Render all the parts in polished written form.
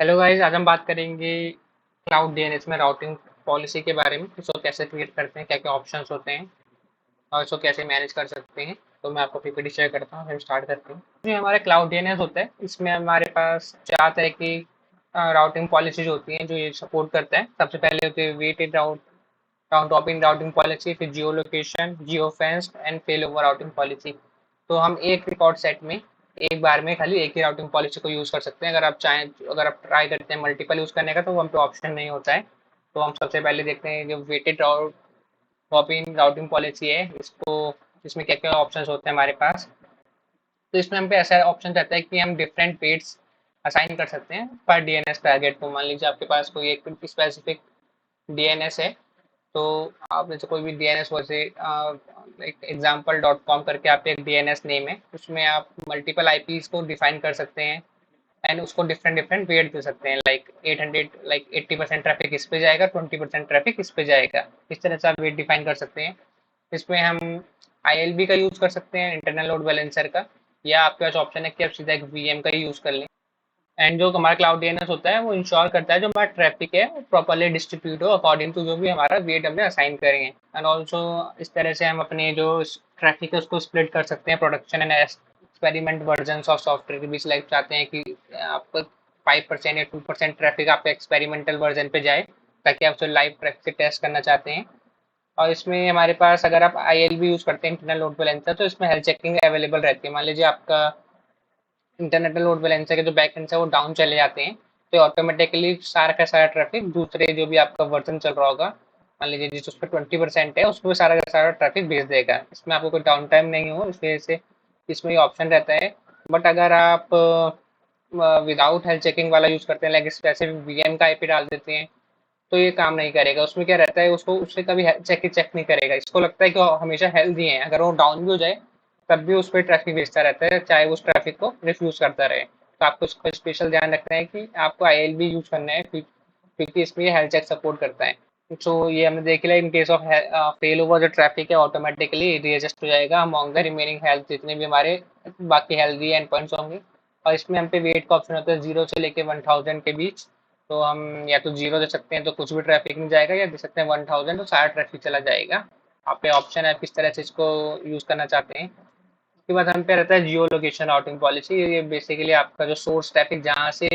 Hello guys, आज हम बात करेंगे क्लाउड डीएनएस में राउटिंग पॉलिसी के बारे में। इसको कैसे क्रिएट करते हैं, क्या क्या ऑप्शंस होते हैं और इसको कैसे मैनेज कर सकते हैं। तो मैं आपको पीपीटी शेयर करता हूँ, हम स्टार्ट करते हैं। जो हमारा क्लाउड डीएनएस होता है, इसमें हमारे पास चार तरह की राउटिंग पॉलिसीज होती हैं जो ये सपोर्ट करता है। सबसे पहले होती है weighted round robin routing policy, फिर geo location, geo fenced and fail over routing policy. तो हम एक रिकॉर्ड सेट में एक बार में खाली एक ही राउटिंग पॉलिसी को यूज कर सकते हैं। अगर आप चाहें, अगर आप ट्राई करते हैं मल्टीपल यूज करने का, तो वो हम पे ऑप्शन नहीं होता है। तो हम सबसे पहले देखते हैं जो वेटेड रॉबिन राउटिंग पॉलिसी है, इसको इसमें क्या क्या ऑप्शन होते हैं हमारे पास। तो इसमें हम पे ऐसा ऑप्शन रहता है कि हम डिफरेंट वेट्स असाइन कर सकते हैं पर डीएनएस टारगेट को। मान लीजिए आपके पास कोई एक स्पेसिफिक डीएनएस है, तो आप जैसे कोई भी डीएनएस, वैसे एक एग्जाम्पल डॉट कॉम करके आपके एक डीएनएस नेम है, उसमें आप मल्टीपल आईपीज को डिफाइन कर सकते हैं एंड उसको डिफरेंट डिफरेंट वेट दे सकते हैं। लाइक 800, लाइक 80% ट्रैफिक इस पे जाएगा, 20% ट्रैफिक इस पे जाएगा। इस तरह से आप वेट डिफाइन कर सकते हैं। इसमें हम आईएलबी का यूज कर सकते हैं, इंटरनल लोड बैलेंसर का, या आपके पास ऑप्शन है कि आप सीधा एक वीएम का ही यूज कर लें। एंड जो हमारा क्लाउड डीएनएस होता है, वो इंश्योर करता है जो हमारा ट्रैफिक है वो प्रॉपर्ली डिस्ट्रीब्यूट हो अकॉर्डिंग टू जो भी हमारा वेट हमने असाइन करें। एंड ऑल्सो इस तरह से हम अपने जो ट्रैफिक है उसको स्प्लिट कर सकते हैं production and experiment version of software के बीच। लाइक चाहते हैं कि आपको 5% या 2% ट्रैफिक आपका एक्सपेरिमेंटल वर्जन पे जाए, ताकि आप उसे लाइव ट्रैफिक से टेस्ट करना चाहते हैं। और इसमें हमारे पास अगर आप आईएलबी यूज करते हैं, इंटरनल लोड बैलेंसर, तो इसमें हेल्थ चेकिंग अवेलेबल रहती है। मान लीजिए आपका इंटरनेट लोड बैलेंसर के जो बैकएंड है वो डाउन चले जाते हैं, तो ऑटोमेटिकली सारा का सारा ट्रैफिक दूसरे जो भी आपका वर्जन चल रहा होगा, मान लीजिए जिस उस पर 20% है, उसको भी सारा का सारा ट्रैफिक भेज देगा। इसमें आपको कोई डाउन टाइम नहीं हो, इस वजह से इसमें ये ऑप्शन रहता है। बट अगर आप विदाउट हेल्थ चेकिंग वाला यूज करते हैं, लाइक स्पेसिफिक वीएम का आईपी डाल देते हैं, तो ये काम नहीं करेगा। उसमें क्या रहता है, उसको उससे कभी चेक नहीं करेगा। इसको लगता है कि वो हमेशा हेल्दी है, अगर वो डाउन भी हो जाए तब भी उस पर ट्रैफिक भेजता रहता है, चाहे उस ट्रैफिक को रिफ्यूज करता रहे। तो आपको इसको स्पेशल ध्यान रखना है कि आपको आईएलबी यूज करना है, क्योंकि इसमें ये हेल्थ चेक सपोर्ट करता है। तो ये हमने देख लिया, in case of fail over जो ट्रैफिक है ऑटोमेटिकली रीएडजस्ट हो जाएगा अमॉन्ग द रिमेनिंग हेल्थ, जितने भी हमारे बाकी हेल्दी एंड पॉइंट्स होंगे। और इसमें हम पे वेट का ऑप्शन होता है 0 से लेके 1000 के बीच। तो हम या तो 0 दे सकते हैं तो कुछ भी ट्रैफिक नहीं जाएगा, या दे सकते हैं 1000 तो सारा ट्रैफिक चला जाएगा। आप पे ऑप्शन है, आप किस तरह से इसको यूज करना चाहते हैं। उसके बाद हम पे रहता है जियो लोकेशन राउटिंग पॉलिसी। ये बेसिकली आपका जो सोर्स ट्रैफिक जहाँ से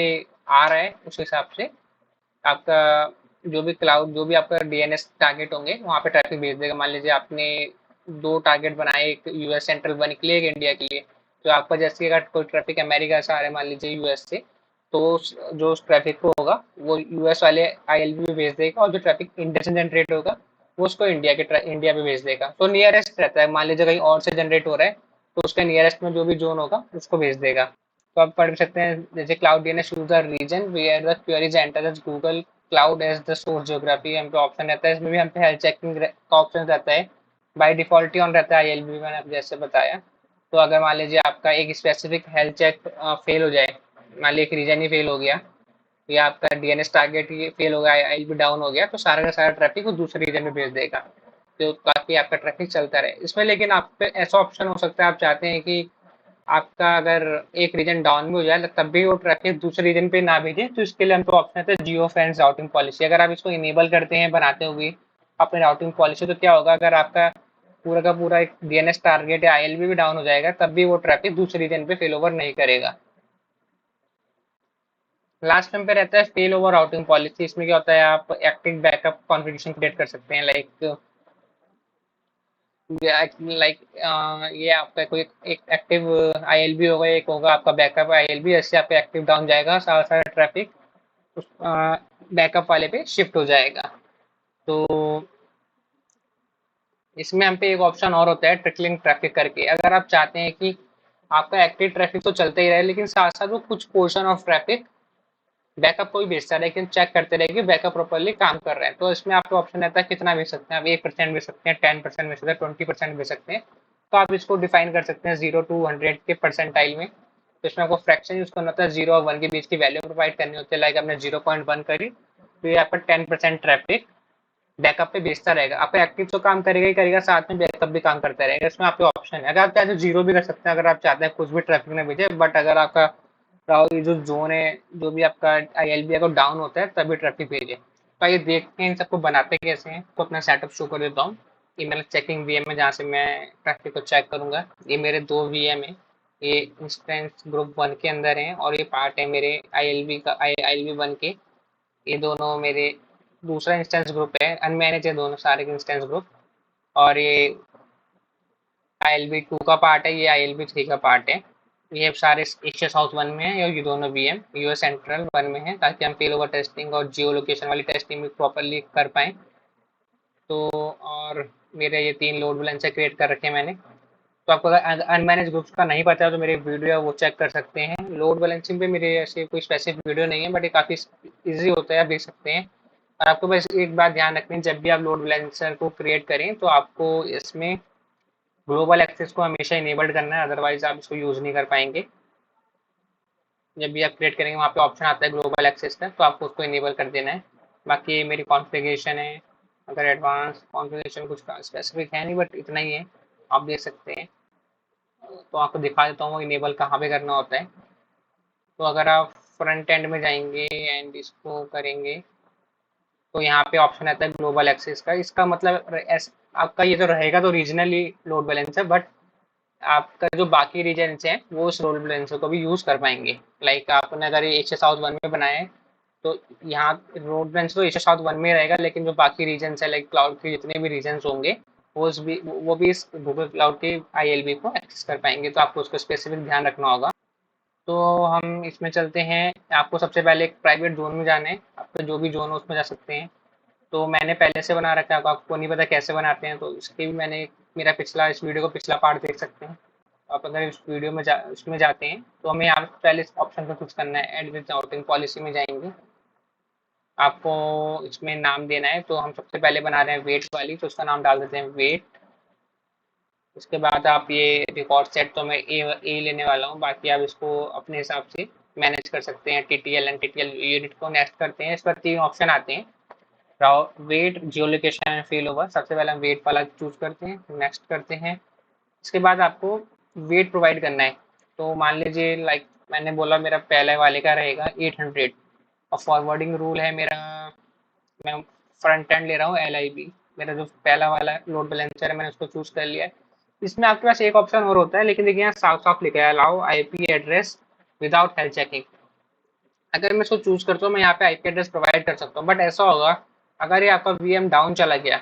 आ रहा है, उस हिसाब से आपका जो भी क्लाउड, जो भी आपका डीएनएस टारगेट होंगे, वहाँ पे ट्रैफिक भेज देगा। मान लीजिए आपने दो टारगेट बनाए, एक यूएस सेंट्रल वन के लिए, एक इंडिया के लिए। तो आपका जैसे अगर कोई ट्रैफिक अमेरिका से आ रहा है, मान लीजिए यूएस से, तो जो उस ट्रैफिक को होगा वो यूएस वाले आईएलबी में भेज देगा, और जो ट्रैफिक इंडिया से जनरेट होगा वो उसको इंडिया पे भेज देगा। तो नियरेस्ट रहता है, मान लीजिए कहीं और से जनरेट हो रहा है, तो उसके नियरेस्ट में जो भी जोन होगा उसको भेज देगा। तो आप पढ़ सकते हैं जैसे cloud DNS choose the region where the queries enter as Google cloud as the source geography. हम पे ऑप्शन रहता है, इसमें भी हम पे हेल्थ चेकिंग का ऑप्शन रहता है। बाय डिफॉल्ट ही ऑन रहता है आईएलबी, मैंने आपको जैसे बताया। तो अगर मान लीजिए आपका एक स्पेसिफिक हेल्थ चेक फेल हो जाए, मान लीजिए एक रीजन ही फेल हो गया, या आपका डीएनएस टारगेट ही फेल हो गया, आईएलबी डाउन हो गया, तो सारा का सारा ट्रैफिक वो दूसरे रीजन में भेज देगा, तो ताकि आपका ट्रैफिक चलता रहे इसमें। लेकिन आप पे ऐसा ऑप्शन हो सकता है, आप चाहते हैं कि आपका अगर एक रीजन डाउन भी हो जाए तब भी वो ट्रैफिक दूसरे रीजन पे ना भेजे, तो इसके लिए हमको ऑप्शन है जियो फेंस राउटिंग पॉलिसी। अगर आप इसको इनेबल करते हैं बनाते हुए अपने राउटिंग पॉलिसी, तो क्या होगा, अगर आपका पूरा का पूरा एक डीएनएस टारगेट या आईएलबी भी डाउन हो जाएगा, तब भी वो ट्रैफिक दूसरे रीजन पे फेल ओवर नहीं करेगा। लास्ट टाइम पे रहता है फेल ओवर राउटिंग पॉलिसी। इसमें क्या होता है, आप एक्टिव बैकअप कॉन्फ़िगरेशन क्रिएट कर सकते हैं। लाइक ये आपका कोई एक एक्टिव आईएलबी होगा, एक होगा आपका बैकअप आईएलबी। जैसे आपका एक्टिव डाउन जाएगा, सारा सारा ट्रैफिक उस बैकअप वाले पे शिफ्ट हो जाएगा। तो इसमें हम पे एक ऑप्शन और होता है ट्रिकलिंग ट्रैफिक करके। अगर आप चाहते हैं कि आपका एक्टिव ट्रैफिक तो चलते ही रहे, लेकिन साथ साथ वो कुछ पोर्शन ऑफ ट्रैफिक बैकअप को भी भेजता है, लेकिन चेक करते रहे कि बैकअप प्रॉपर्ली काम कर रहा है, तो इसमें आपको ऑप्शन रहता है कितना भेज सकते हैं आप। 1% भेज सकते हैं, 10% भेज सकते हैं, 20% भेज सकते हैं। तो आप इसको डिफाइन कर सकते हैं 0 to 100 के परसेंटाइल में। तो इसमें आपको फ्रैक्शन यूज करना होता है, 0 और 1 के बीच की वैल्यू प्रोवाइड करनी होती है। लाइक आपने 0.1 करी, तो ये आपका 10% ट्रैफिक बैकअप पे भेजता रहेगा। आपका एक्टिव तो काम करेगा ही करेगा, साथ में बैकअप भी काम करता रहेगा। इसमें आपके ऑप्शन है, अगर आप चाहते हैं 0 भी कर सकते हैं, अगर आप चाहते हैं कुछ भी ट्रैफिक ना भेजे। बट अगर आपका राव ये जो जोन है, जो भी आपका आईएलबी अगर डाउन होता है तभी ट्रैफिक भेजे। तो आइए देखते हैं इन सबको बनाते कैसे हैं। तो अपना सेटअप शो कर देता हूँ। ये मेरा चेकिंग वीएम है जहाँ से मैं ट्रैफिक को चेक करूंगा। ये मेरे दो वीएम है। ये इंस्टेंस ग्रुप वन के अंदर है और ये पार्ट है मेरे आईएलबी का, आईएलबी वन के। ये दोनों मेरे दूसरा इंस्टेंस ग्रुप है, अनमैनेज है दोनों सारे इंस्टेंस ग्रुप। और ये आईएलबी टू का पार्ट है, ये आईएलबी थ्री का पार्ट है। ये सारे एशिया साउथ वन में है और ये दोनों वीएम यूएस सेंट्रल वन में है, ताकि हम फेल ओवर टेस्टिंग और जियो लोकेशन वाली टेस्टिंग भी प्रॉपरली कर पाएँ। तो और मेरे ये तीन लोड बैलेंसर क्रिएट कर रखे हैं मैंने। तो आपको अगर अनमैनेज ग्रुप्स का नहीं पता है तो मेरे वीडियो है वो चेक कर सकते हैं। लोड बैलेंसिंग पे मेरे ऐसे कोई स्पेसिफिक वीडियो नहीं है, बट ये काफ़ी ईजी होता है, आप देख सकते हैं। और आपको बस एक बात ध्यान रखनी है, जब भी आप लोड बैलेंसर को क्रिएट करें तो आपको इसमें ग्लोबल एक्सेस को हमेशा इनेबल्ड करना है, अदरवाइज आप इसको यूज़ नहीं कर पाएंगे। जब भी आप क्रिएट करेंगे वहाँ पे ऑप्शन आता है ग्लोबल एक्सेस का, तो आपको उसको इनेबल कर देना है। बाकी ये मेरी कॉन्फ़िगरेशन है। अगर एडवांस कॉन्फ़िगरेशन कुछ स्पेसिफिक है नहीं, बट इतना ही है, आप देख सकते हैं। तो आपको दिखा देता हूँ वो इनेबल कहाँ पे करना होता है। तो अगर आप फ्रंट एंड में जाएंगे एंड इसको करेंगे तो यहाँ पे ऑप्शन आता है ग्लोबल एक्सेस का। इसका मतलब आपका ये तो रहेगा तो रीजनली लोड बैलेंसर, बट आपका जो बाकी रीजन्स हैं वो उस लोड बैलेंसर को भी यूज़ कर पाएंगे। लाइक आपने अगर ये एशिया साउथ वन में बनाया है तो यहाँ लोड बैलेंसर तो एशिया साउथ वन में रहेगा, लेकिन जो बाकी रीजन्स है लाइक क्लाउड के जितने भी रीजन्स होंगे वो भी इस गूगल क्लाउड के आईएलबी को एक्सेस कर पाएंगे। तो आपको उसका स्पेसिफिक ध्यान रखना होगा। तो हम इसमें चलते हैं। आपको सबसे पहले एक प्राइवेट जोन में जाना है, आपका जो भी जोन हो उसमें जा सकते हैं। तो मैंने पहले से बना रखा है, आपको नहीं पता कैसे बनाते हैं तो इसके भी मैंने मेरा पिछला इस वीडियो का पिछला पार्ट देख सकते हैं। आप अगर इस वीडियो में इसमें जाते हैं तो हमें यहाँ पे पहले इस ऑप्शन पर क्लिक करना है, एड विद राउटिंग पॉलिसी में जाएंगे। आपको इसमें नाम देना है, तो हम सबसे पहले बना रहे हैं वेट वाली, तो उसका नाम डाल देते हैं वेट। उसके बाद आप ये रिकॉर्ड सेट तो मैं ए लेने वाला हूँ, बाकी आप इसको अपने हिसाब से मैनेज कर सकते हैं। टीटीएल एंड टीटीएल यूनिट को नेक्स्ट करते हैं। इस पर तीन ऑप्शन आते हैं, weight, geo location and fail over. सबसे पहले हम वेट वाला चूज करते हैं, नेक्स्ट करते हैं। इसके बाद आपको वेट प्रोवाइड करना है। तो मान लीजिए लाइक मैंने बोला मेरा पहले वाले का रहेगा 800 और फॉरवर्डिंग रूल है मेरा, मैं फ्रंट एंड ले रहा हूँ LIB। मेरा जो पहला वाला लोड बैलेंसर है मैंने उसको चूज कर लिया है। इसमें आपके पास एक ऑप्शन और होता है, लेकिन देखिए यहाँ साफ साफ लिखा है allow IP address without health checking. अगर मैं इसको चूज करता हूँ मैं यहाँ पे IP एड्रेस प्रोवाइड कर सकता हूँ, बट ऐसा होगा अगर ये आपका VM डाउन चला गया,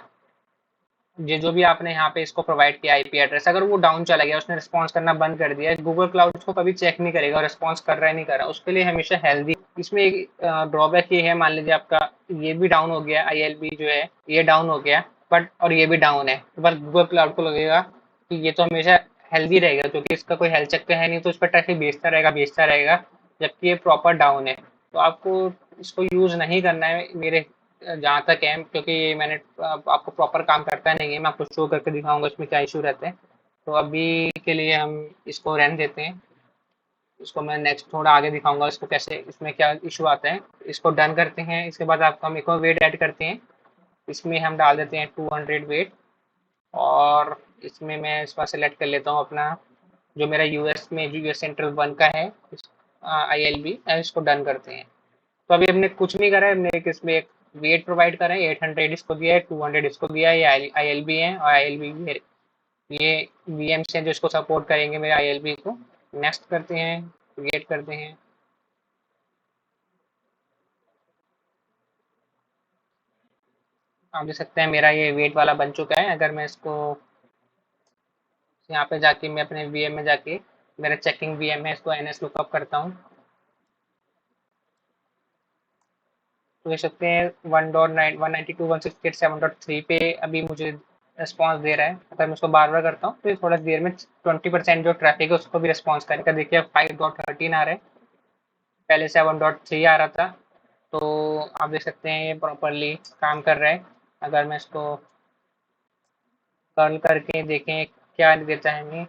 ये जो भी आपने यहाँ पे इसको प्रोवाइड किया IP एड्रेस, अगर वो डाउन चला गया, उसने रिस्पॉन्स करना बंद कर दिया, गूगल क्लाउड उसको कभी चेक नहीं करेगा रिस्पॉन्स कर रहा है नहीं कर रहा। उसके लिए हमेशा हेल्दी। इसमें एक ड्रॉबैक ये है, मान लीजिए आपका ये भी डाउन हो गया, ILB जो है ये डाउन हो गया, बट और ये भी डाउन है, पर गूगल क्लाउड को लगेगा कि ये तो हमेशा हेल्दी रहेगा क्योंकि इसका कोई हेल्थ चेक तो है नहीं, तो इस पर ट्रैफिक भेजता रहेगा, जबकि ये प्रॉपर डाउन है। तो आपको इसको यूज नहीं करना है मेरे जहाँ तक है, क्योंकि ये मैंने आपको प्रॉपर काम करता नहीं है। मैं आपको शो करके दिखाऊंगा इसमें क्या इशू रहते हैं। तो अभी के लिए हम इसको रहने देते हैं। इसको मैं नेक्स्ट थोड़ा आगे दिखाऊंगा इसको कैसे, इसमें क्या इशू आता है। इसको डन करते हैं। इसके बाद आपको हम एक और वेट ऐड करते हैं। इसमें हम डाल देते हैं 200 वेट। और इसमें मैं इस बार सेलेक्ट कर लेता हूँ अपना जो मेरा यूएस में जो यूएस सेंट्रल वन का है ILB, इसको डन करते हैं। तो अभी हमने कुछ नहीं करा है, हमने एक इसमें एक वेट प्रोवाइड करा है, 800 इसको दिया है, 200 इसको दिया है, ये ILB है और ILB ये VMs हैं जो इसको सपोर्ट करेंगे मेरे ILB को। नेक्स्ट करते हैं, क्रिएट करते हैं। आप देख सकते हैं मेरा ये वेट वाला बन चुका है। अगर मैं इसको यहाँ पे जाके मैं अपने VM में जाके मेरा चेकिंग VM है, इसको NS लुकअप करता हूँ, तो देख सकते हैं 1.192.168.7.3 पे अभी मुझे रिस्पॉन्स दे रहा है। अगर मैं उसको बार बार करता हूँ तो ये थोड़ा देर में 20% जो ट्रैफिक है उसको भी रिस्पॉन्स करेगा। देखिए 5.13 आ रहा है, पहले 7.3 आ रहा था। तो आप देख सकते हैं ये प्रॉपरली काम कर रहा है। अगर मैं इसको कर्ल करके देखें क्या देता है हमें,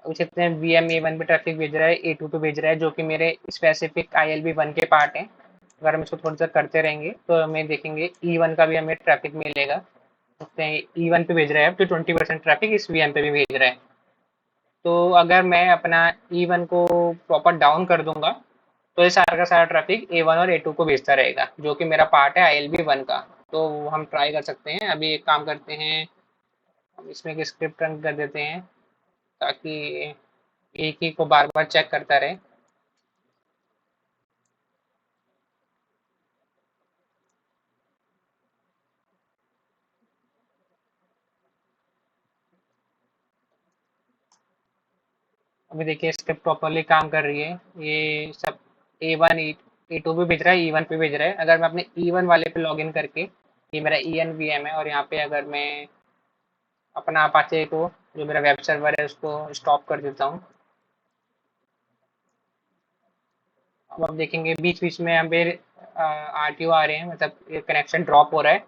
देख सकते हैं VM A1 पे ट्रैफिक भेज रहा है, A2 पे भेज रहा है, जो कि मेरे स्पेसिफिक ILB1 के पार्ट हैं। अगर हम इसको थोड़ा सा करते रहेंगे तो हमें देखेंगे E1 का भी हमें ट्रैफिक मिलेगा। सकते हैं E1 पे भेज रहा है, अब तो 20% ट्रैफिक इस VM पे भी भेज रहा है। तो अगर मैं अपना E1 को प्रॉपर डाउन कर दूंगा तो ये सारा का सारा ट्रैफिक A1 और A2 को भेजता रहेगा, जो कि मेरा पार्ट है ILB1 का। तो हम ट्राई कर सकते हैं। अभी एक काम करते हैं, हम इसमें एक स्क्रिप्ट रन कर देते हैं ताकि एक ही को बार बार चेक करता रहे। अभी देखिए स्क्रिप्ट प्रॉपरली काम कर रही है। ये सब A1 A2 भी भेज रहा है, E1 पे भेज रहा है। अगर मैं अपने E1 वाले पे लॉगिन करके, ये मेरा ENVM है, और यहाँ पे अगर मैं अपना अपाचे को, जो मेरा वेब सर्वर है, उसको स्टॉप कर देता हूँ। अब आप देखेंगे बीच बीच में यहाँ पे RTO आ रहे हैं, मतलब ये कनेक्शन ड्रॉप हो रहा है।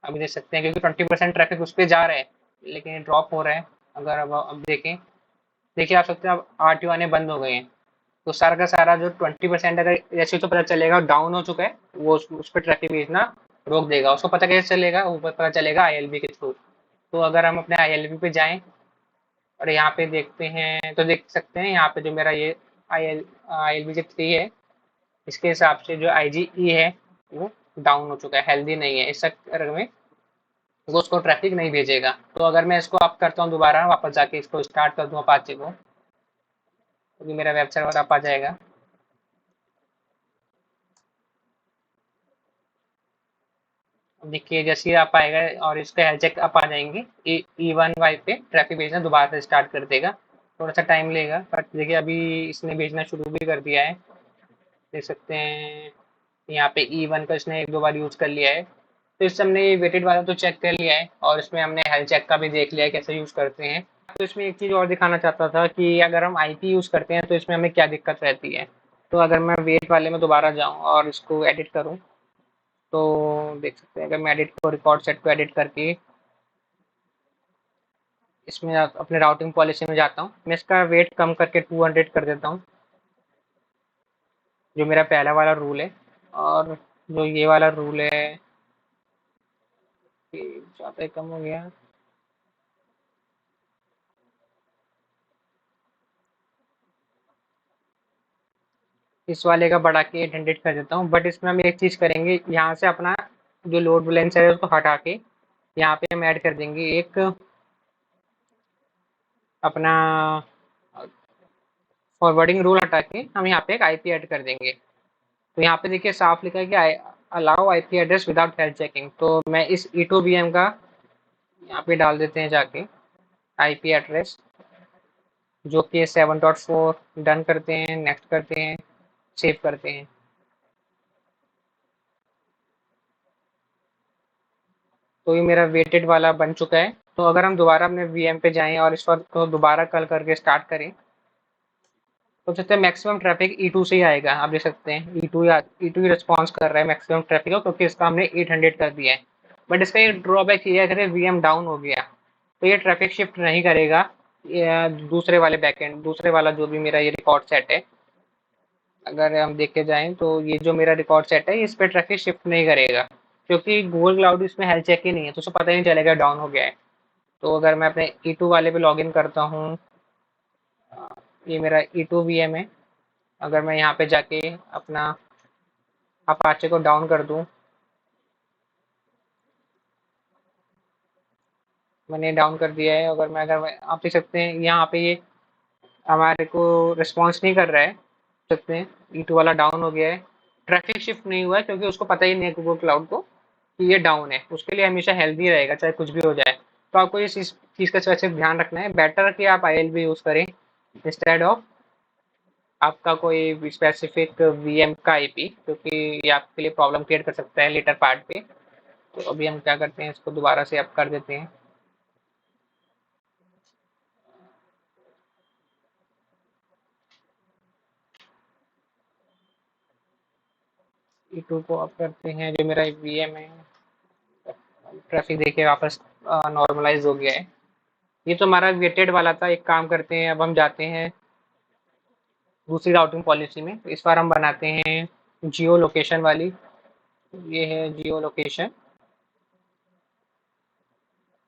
अभी देख सकते हैं क्योंकि 20% ट्रैफिक उस पर जा रहा है, लेकिन ये ड्रॉप हो रहा है। अगर अब देखें, देखिए आप सकते हैं अब RTO आने बंद हो गए हैं। तो सारा का सारा जो 20% अगर जैसे तो पता चलेगा डाउन हो चुका है, वो उस पर ट्रैफिक भेजना रोक देगा। उसको पता कैसे चलेगा? ऊपर पता चलेगा ILB के थ्रू। तो अगर हम अपने ILB पे जाएं और यहाँ पे देखते हैं तो देख सकते हैं यहाँ पे जो मेरा ये ILB जो 3 है, इसके हिसाब से जो IGE है वो डाउन हो चुका है, हेल्दी नहीं है। इस चक्कर में वो उसको ट्रैफिक नहीं भेजेगा। तो अगर मैं इसको अप करता हूँ दोबारा, वापस जाके इसको स्टार्ट कर दूँ अपाचे को, तो मेरा वेब सर्वर अप आ जाएगा। देखिए जैसे ही आप आएगा और इसका हेल्थ चेक अप आ जाएंगे, E1 वाई पे ट्रैफिक भेजना दोबारा से स्टार्ट कर देगा। थोड़ा सा टाइम लेगा, बट देखिए अभी इसने भेजना शुरू भी कर दिया है। देख सकते हैं यहाँ पे E1 का इसने एक दो बार यूज़ कर लिया है। तो इससे हमने ये वेटेड वाला तो चेक कर लिया है, और इसमें हमने हेल्थ चेक का भी देख लिया है कैसे यूज़ करते हैं। तो इसमें एक चीज़ और दिखाना चाहता था कि अगर हम IP यूज़ करते हैं तो इसमें हमें क्या दिक्कत रहती है। तो अगर मैं वेट वाले में दोबारा जाऊँ और इसको एडिट करूँ, तो देख सकते हैं अगर मैं एडिट को रिकॉर्ड सेट को एडिट करके इसमें अपने राउटिंग पॉलिसी में जाता हूँ, मैं इसका वेट कम करके 200 कर देता हूँ, जो मेरा पहला वाला रूल है। और जो ये वाला रूल है कि ज़्यादा ही कम हो गया, इस वाले का बढ़ा के 800 कर देता हूँ। बट इसमें हम एक चीज़ करेंगे, यहाँ से अपना जो लोड बैलेंसर है उसको हटा के यहाँ पे हम ऐड कर देंगे एक अपना फॉरवर्डिंग रूल हटा के हम यहाँ पे एक IP ऐड कर देंगे। तो यहाँ पे देखिए साफ लिखा है कि allow IP address without health checking. तो मैं इस E2VM का यहाँ पे डाल देते हैं जाके IP एड्रेस, जो कि 7.4। डन करते हैं, नेक्स्ट करते हैं, सेव करते हैं। तो ये मेरा वेटेड वाला बन चुका है। तो अगर हम दोबारा अपने VM पे जाएं और इस पर को दोबारा कल करके स्टार्ट करें, तो सकते हैं मैक्सिमम ट्रैफिक E2 से ही आएगा। आप देख सकते हैं E2 ही रिस्पॉन्स कर रहा है मैक्सिमम ट्रैफिक को, क्योंकि इसका हमने 800 कर दिया है। बट इसका ये ड्रॉबैक ये है, अगर VM डाउन हो गया तो ये ट्रैफिक शिफ्ट नहीं करेगा दूसरे वाले बैकएंड, दूसरे वाला जो भी मेरा ये रिकॉर्ड सेट है। अगर हम देखे जाएं तो ये जो मेरा रिकॉर्ड सेट है इस पे ट्रैफिक शिफ्ट नहीं करेगा, क्योंकि गूगल क्लाउड इसमें हेल्थ चेक ही नहीं है, तो उसे पता ही नहीं चलेगा डाउन हो गया है। तो अगर मैं अपने E2 वाले पे लॉगिन करता हूँ, ये मेरा E2 VM है। अगर मैं यहाँ पे जाके अपना अपाचे को डाउन कर दूँ, मैंने डाउन कर दिया है। अगर मैं आप देख सकते हैं यहाँ पे ये हमारे को रिस्पॉन्स नहीं कर रहा है। सकते हैं E2 वाला डाउन हो गया है, ट्रैफिक शिफ्ट नहीं हुआ है, क्योंकि उसको पता ही नहीं है गूगल क्लाउड को कि ये डाउन है। उसके लिए हमेशा हेल्दी रहेगा चाहे कुछ भी हो जाए। तो आपको इस चीज़ का सिर्फ ध्यान रखना है, बेटर कि आप ILB यूज़ करें इंस्टेड ऑफ आपका कोई स्पेसिफिक VM का IP, क्योंकि ये आपके लिए प्रॉब्लम क्रिएट कर सकता है लेटर पार्ट पे। तो अभी हम क्या करते हैं, इसको दोबारा से अप कर देते हैं। E2 को अप करते हैं, जो मेरा VM है। ट्रैफिक देखिए वापस नॉर्मलाइज हो गया है। ये तो हमारा वेटेड वाला था। एक काम करते हैं, अब हम जाते हैं दूसरी राउटिंग पॉलिसी में। इस बार हम बनाते हैं जियो लोकेशन वाली। ये है जियो लोकेशन।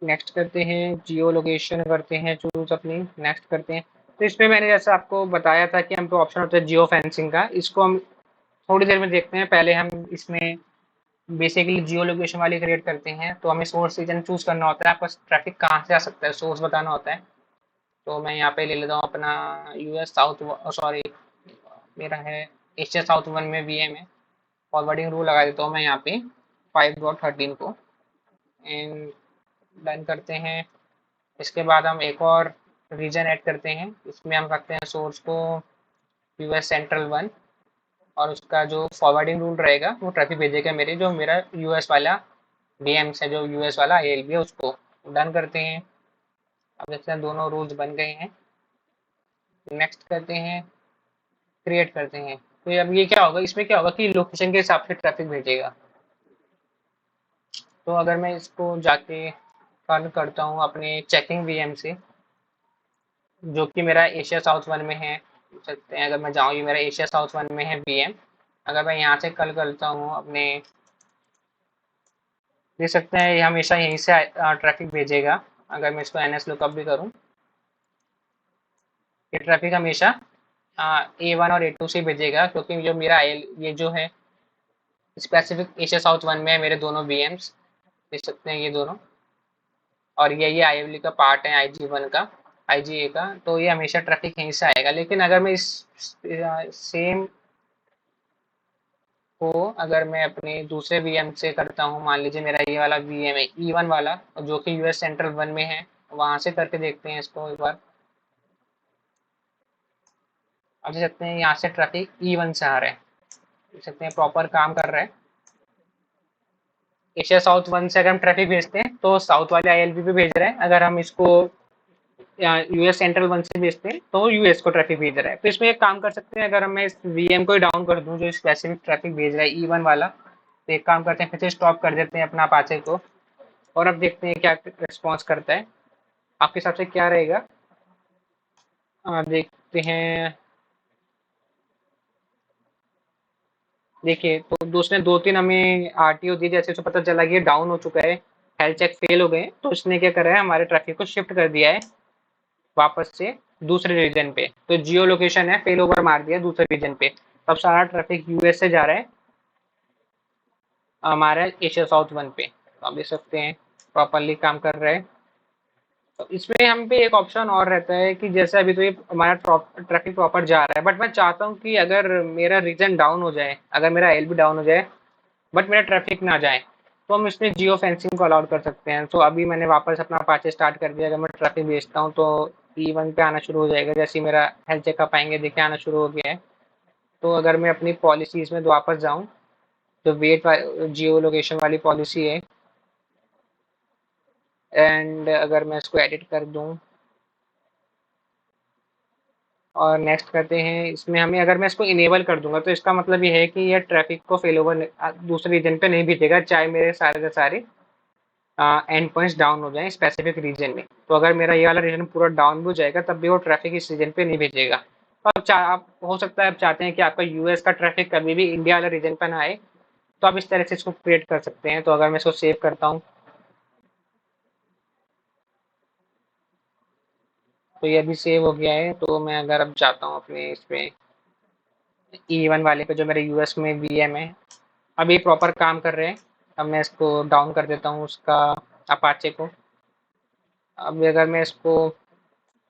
नेक्स्ट करते हैं, जियो लोकेशन करते हैं चूज अपनी, नेक्स्ट करते हैं। तो इसमें मैंने जैसे आपको बताया था कि हम पे ऑप्शन होता है जियो फेंसिंग का, इसको हम थोड़ी देर में देखते हैं। पहले हम इसमें बेसिकली जियो लोकेशन वाली क्रिएट करते हैं। तो हमें सोर्स रीजन चूज करना होता है, आपका ट्रैफिक कहाँ से आ सकता है सोर्स बताना होता है। तो मैं यहाँ पे ले लेता हूँ अपना यूएस साउथ, सॉरी मेरा है एशिया साउथ वन में वीएम है। फॉरवर्डिंग रूल लगा देता हूँ मैं यहाँ पे 5.13 को, एंड डन करते हैं। इसके बाद हम एक और रीजन ऐड करते हैं, इसमें हम रखते हैं सोर्स को यूएस सेंट्रल वन, और उसका जो फॉरवर्डिंग रूल रहेगा वो ट्रैफिक भेजेगा मेरे जो मेरा यूएस वाला बीएम से, जो यूएस वाला एएलबी है उसको। डन करते हैं। अब देखते हैं दोनों रूल्स बन गए हैं। नेक्स्ट करते हैं, क्रिएट करते हैं। तो अब ये क्या होगा, इसमें क्या होगा कि लोकेशन के हिसाब से ट्रैफिक भेजेगा। तो अगर मैं इसको जाके रन करता हूँ अपने चेकिंग वीएम से, जो कि मेरा एशिया साउथ वन में है, सकते हैं अगर मैं जाऊँ, ये मेरा एशिया साउथ वन में है वीएम। अगर मैं यहाँ से कल करता हूँ अपने, देख सकते हैं ये हमेशा यहीं से ट्रैफिक भेजेगा। अगर मैं इसको एनएस लुकअप भी करूँ, ये ट्रैफिक हमेशा A1 और A2 से भेजेगा, क्योंकि जो मेरा ये जो है स्पेसिफिक एशिया साउथ वन में है मेरे दोनों वीएम्स, देख सकते हैं ये दोनों। और ये आईएवली का पार्ट है आईजी1 का, आईजीए का। तो ये हमेशा ट्रैफिक यहीं से आएगा। लेकिन अगर मैं इस सेम को अगर मैं अपने दूसरे वीएम से करता हूँ, मान लीजिए मेरा ये वाला वीएम है E1 वाला, जो कि यूएस सेंट्रल वन में है, वहां से करके देखते हैं इसको एक बार। अब देख सकते हैं यहाँ से ट्रैफिक E1 से आ रहा है, देख सकते हैं प्रॉपर काम कर रहा है। एशिया साउथ वन से अगर हम ट्रैफिक भेजते हैं तो साउथ वाले आईएलबी पे भेज रहे हैं, अगर हम इसको यूएस सेंट्रल वन से भेजते हैं तो यूएस को ट्रैफिक भेज रहा है। तो इसमें एक काम कर सकते हैं, अगर मैं इस वीएम को ही डाउन कर दूं जो स्पेसिफिक ट्रैफिक भेज रहा है E1 वाला, तो एक काम करते हैं फिर से स्टॉप कर देते हैं अपना अपाचे को, और अब देखते हैं क्या रिस्पॉन्स करता है। आपके हिसाब से क्या रहेगा, देखते हैं। देखिए तो उसने 2-3 हमें आरटीओ दी, जैसे उसे पता चला कि ये डाउन हो चुका है, हेल्थ चेक फेल हो गए, तो उसने क्या करा है हमारे ट्रैफिक को शिफ्ट कर दिया है वापस से दूसरे रीजन पे। तो जियो लोकेशन है, फेल ओवर मार दिया दूसरे रीजन पे। अब सारा ट्रैफिक यूएस से जा रहा है हमारे एशिया साउथ वन पे। तो आप देख सकते हैं प्रॉपरली काम कर रहा है। तो इसमें हम पे एक ऑप्शन और रहता है कि जैसे अभी तो ये हमारा ट्रैफिक प्रॉपर जा रहा है, बट मैं चाहता हूँ कि अगर मेरा रीजन डाउन हो जाए, अगर मेरा एल भी डाउन हो जाए बट मेरा ट्रैफिक ना जाए, तो हम इसमें जियो फेंसिंग को अलाउड कर सकते हैं। तो अभी मैंने वापस अपना अपाचे स्टार्ट कर दिया। अगर मैं ट्रैफिक भेजता हूँ तो E1 पे आना शुरू हो जाएगा, जैसे ही मेरा हेल्थ चेकअप आएंगे देखिए आना शुरू हो गया है। तो अगर मैं अपनी पॉलिसीज में वापस जाऊँ, जो वेट जियो लोकेशन वाली पॉलिसी है, एंड अगर मैं इसको एडिट कर दूँ और नेक्स्ट करते हैं, इसमें हमें अगर मैं इसको इनेबल कर दूंगा तो इसका मतलब ये है कि यह ट्रैफिक को फेल ओवर दूसरे रीजन पे नहीं भेजेगा, चाहे मेरे सारे के सारे एंड पॉइंट्स डाउन हो जाएं स्पेसिफिक रीजन में। तो अगर मेरा ये वाला रीजन पूरा डाउन भी हो जाएगा तब भी वो ट्रैफिक इस रीजन पे नहीं भेजेगा। तो आप हो सकता है आप चाहते हैं कि आपका यूएस का ट्रैफिक कभी भी इंडिया वाले रीजन पर ना आए, तो आप इस तरह से इसको क्रिएट कर सकते हैं। तो अगर मैं इसको सेव करता हूँ तो ये अभी सेव हो गया है। तो मैं अगर अब चाहता हूँ अपने इसमें E1 वाले पे जो मेरे यूएस में वीएम है, अब ये प्रॉपर काम कर रहे हैं। अब मैं इसको डाउन कर देता हूँ उसका अपाचे को। अब अगर मैं इसको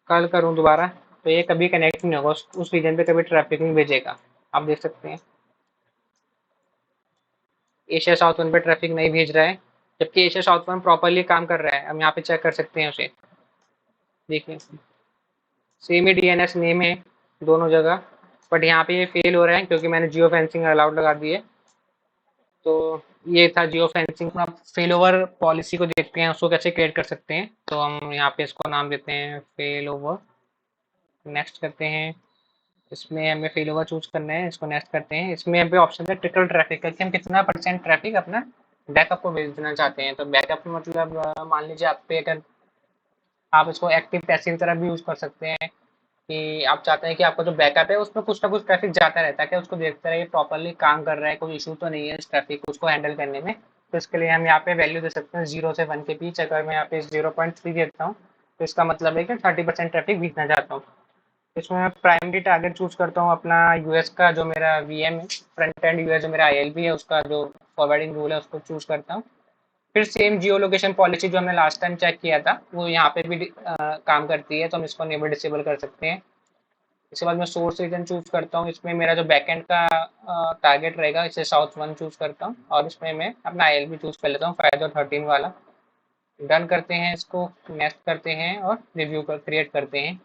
कल करूँ दोबारा, तो ये कभी कनेक्ट नहीं होगा, उस रीजन पे कभी ट्रैफिक नहीं भेजेगा। आप देख सकते हैं एशिया साउथ वन पे ट्रैफिक नहीं भेज रहा है, जबकि एशिया साउथ वन प्रॉपरली काम कर रहा है। हम यहाँ पे चेक कर सकते हैं उसे, देखिए सेम ही डीएनएस नेम है दोनों जगह, बट यहाँ पे ये फेल हो रहा है क्योंकि मैंने जियो फेंसिंग अलाउड लगा दी है। तो ये था जियो फेंसिंग। आप फेल ओवर पॉलिसी को देखते हैं उसको कैसे क्रिएट कर सकते हैं। तो हम यहाँ पे इसको नाम देते हैं फेल ओवर। नेक्स्ट करते हैं, इसमें हमें फेल ओवर चूज करना है, इसको नेक्स्ट करते हैं। इसमें यहाँ पे ऑप्शन है टोटल ट्रैफिक का, कि हम कितना परसेंट ट्रैफिक अपना बैकअप को भेज देना चाहते हैं। तो बैकअप मतलब मान लीजिए आप पे अगर आप इसको एक्टिव पैसिव की तरह भी यूज कर सकते हैं, कि आप चाहते हैं कि आपका जो बैकअप है उसमें कुछ ना कुछ ट्रैफिक जाता रहता है, कि उसको देखते रहिए प्रॉपरली काम कर रहा है, कोई इशू तो नहीं है इस ट्रैफिक को उसको हैंडल करने में। तो इसके लिए हम यहाँ पे वैल्यू दे सकते हैं 0 से 1 के बीच। अगर मैं यहाँ पे 0.3 देता हूँ तो इसका मतलब है कि 30% ट्रैफिक भेजना चाहता हूँ। इसमें मैं प्राइमरी टारगेट चूज करता हूँ अपना यूएस का जो मेरा वीएम है, फ्रंट एंड यूएस जो मेरा आईएलबी है उसका जो फॉरवर्डिंग रूल है उसको चूज करता हूँ। फिर सेम जियो लोकेशन पॉलिसी जो हमने लास्ट टाइम चेक किया था वो यहाँ पे भी काम करती है, तो हम इसको इनेबल डिसेबल कर सकते हैं। इसके बाद मैं सोर्स रीजन चूज करता हूँ। इसमें मेरा जो बैकएंड का टारगेट रहेगा इसे साउथ 1 चूज करता हूँ और इसमें मैं अपना आईएलबी चूज कर लेता हूँ 5 और 13 वाला। डन करते हैं, इसको नेक्स्ट करते हैं और रिव्यू कर क्रिएट करते हैं।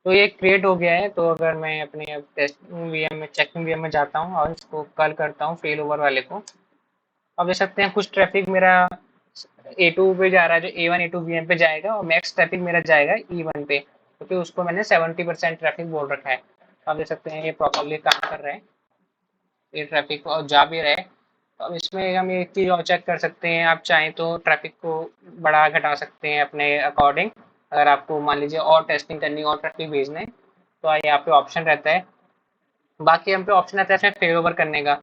तो ये क्रिएट हो गया है। तो अगर मैं अपने टेस्टिंग वीएम में चेकिंग वीएम में जाता हूँ और इसको कॉल करता हूँ फेल ओवर वाले को, अब देख सकते हैं कुछ ट्रैफिक मेरा A2 पे जा रहा है जो A1 A2 वीएम पे जाएगा और मैक्स ट्रैफिक मेरा जाएगा E1 पे, क्योंकि उसको मैंने 70% ट्रैफिक बोल रखा है। अब देख सकते हैं ये प्रॉपरली काम कर रहा है, ये ट्रैफिक और जा भी रहा है। तो अब इसमें हम एक चीज़ और चेक कर सकते हैं, आप चाहें तो ट्रैफिक को बढ़ा घटा सकते हैं अपने अकॉर्डिंग। अगर आपको मान लीजिए और टेस्टिंग करनी और ट्रैफिक भेजना है तो यहाँ पे ऑप्शन रहता है। बाकी हम पे ऑप्शन आता है इसमें फेल ओवर करने का।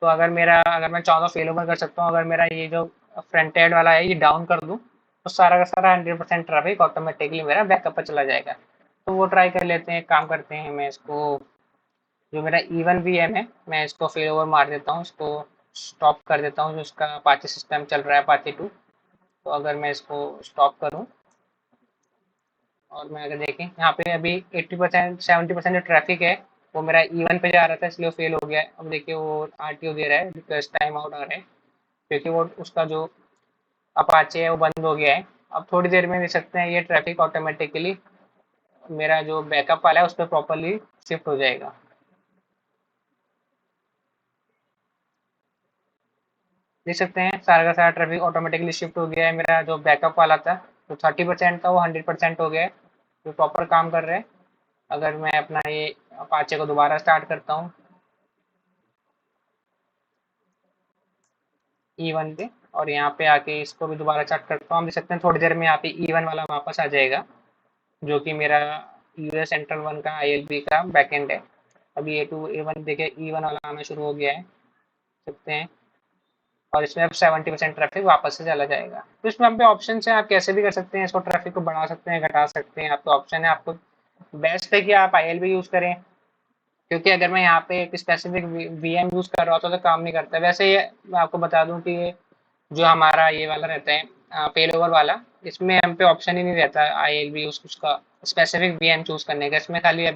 तो अगर मैं चाहूँ तो फेल ओवर कर सकता हूँ। अगर मेरा ये जो फ्रंट एंड वाला है ये डाउन कर दूँ तो सारा का सारा 100% ट्रैफिक ऑटोमेटिकली मेरा बैकअप पर चला जाएगा। तो वो ट्राई कर लेते हैं, काम करते हैं। मैं इसको जो मेरा E1 VM है मैं इसको फेल ओवर मार देता हूँ, इसको स्टॉप कर देता हूँ। जो उसका अपाचे सिस्टम चल रहा है अपाचे 2, तो अगर मैं इसको स्टॉप करूँ और मैं अगर देखें यहाँ पे अभी 80% 70% जो ट्रैफिक है वो मेरा E1 पे जा रहा था इसलिए वो फेल हो गया है। अब देखिए वो RTO दे रहा है, रिक्वेस्ट टाइम आउट आ रहा है, क्योंकि वो उसका जो अपाचे है वो बंद हो गया है। अब थोड़ी देर में देख सकते हैं ये ट्रैफिक ऑटोमेटिकली मेरा जो बैकअप वाला है उस पर प्रॉपरली शिफ्ट हो जाएगा। देख सकते हैं सारा का सारा ट्रैफिक ऑटोमेटिकली शिफ्ट हो गया है। मेरा जो बैकअप वाला था जो 30% था वो 100% हो गया है, जो प्रॉपर काम कर रहे हैं। अगर मैं अपना ये अपाचे को दोबारा स्टार्ट करता हूँ E1 पे और यहाँ पे आके इसको भी दोबारा स्टार्ट करता हूँ, हम देख सकते हैं थोड़ी देर में यहाँ पे E1 वाला वापस आ जाएगा जो कि मेरा यूएस सेंट्रल 1 का आईएलबी का बैकएंड है। अभी A2 A1 देखिए E1 वाला आना शुरू हो गया है सकते हैं, और इसमें अब 70% ट्रैफिक वापस से चला जाएगा। तो इसमें आप पे ऑप्शन है, आप कैसे भी कर सकते हैं, इसको ट्रैफिक को बढ़ा सकते हैं घटा सकते हैं, आपका ऑप्शन है। आपको बेस्ट है कि आप आईएलबी यूज़ करें, क्योंकि अगर मैं यहाँ पे एक स्पेसिफिक वीएम यूज़ कर रहा होता तो काम नहीं करता। वैसे ये मैं आपको बता दूं कि ये जो हमारा ये वाला रहता है फेल ओवर वाला, इसमें हम पे ऑप्शन ही नहीं रहता आईएलबी उसका स्पेसिफिक वीएम चूज़ करने का। इसमें खाली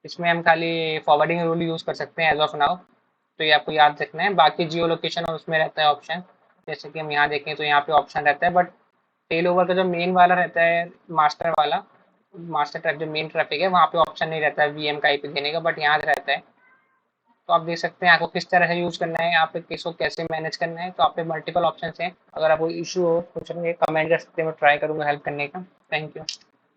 इसमें हम खाली फॉरवर्डिंग रूल यूज़ कर सकते हैं एज ऑफ नाउ। तो ये आपको याद रखना है। बाकी जियो लोकेशन और उसमें रहता है ऑप्शन, जैसे कि हम यहाँ देखें तो यहाँ पे ऑप्शन रहता है। बट फेल ओवर का जो मेन वाला रहता है मास्टर वाला, मास्टर ट्रैप जो मेन ट्रैफिक है वहाँ पे ऑप्शन नहीं रहता है वीएम का आईपी देने का, बट यहाँ रहता है। तो आप देख सकते हैं आपको किस तरह से यूज़ करना है, आप इसको कैसे मैनेज करना है। तो आप पे मल्टीपल ऑप्शन हैं। अगर आपको इशू हो कुछ कमेंट कर सकते हैं, मैं ट्राई करूँगा हेल्प करने का। Thank you.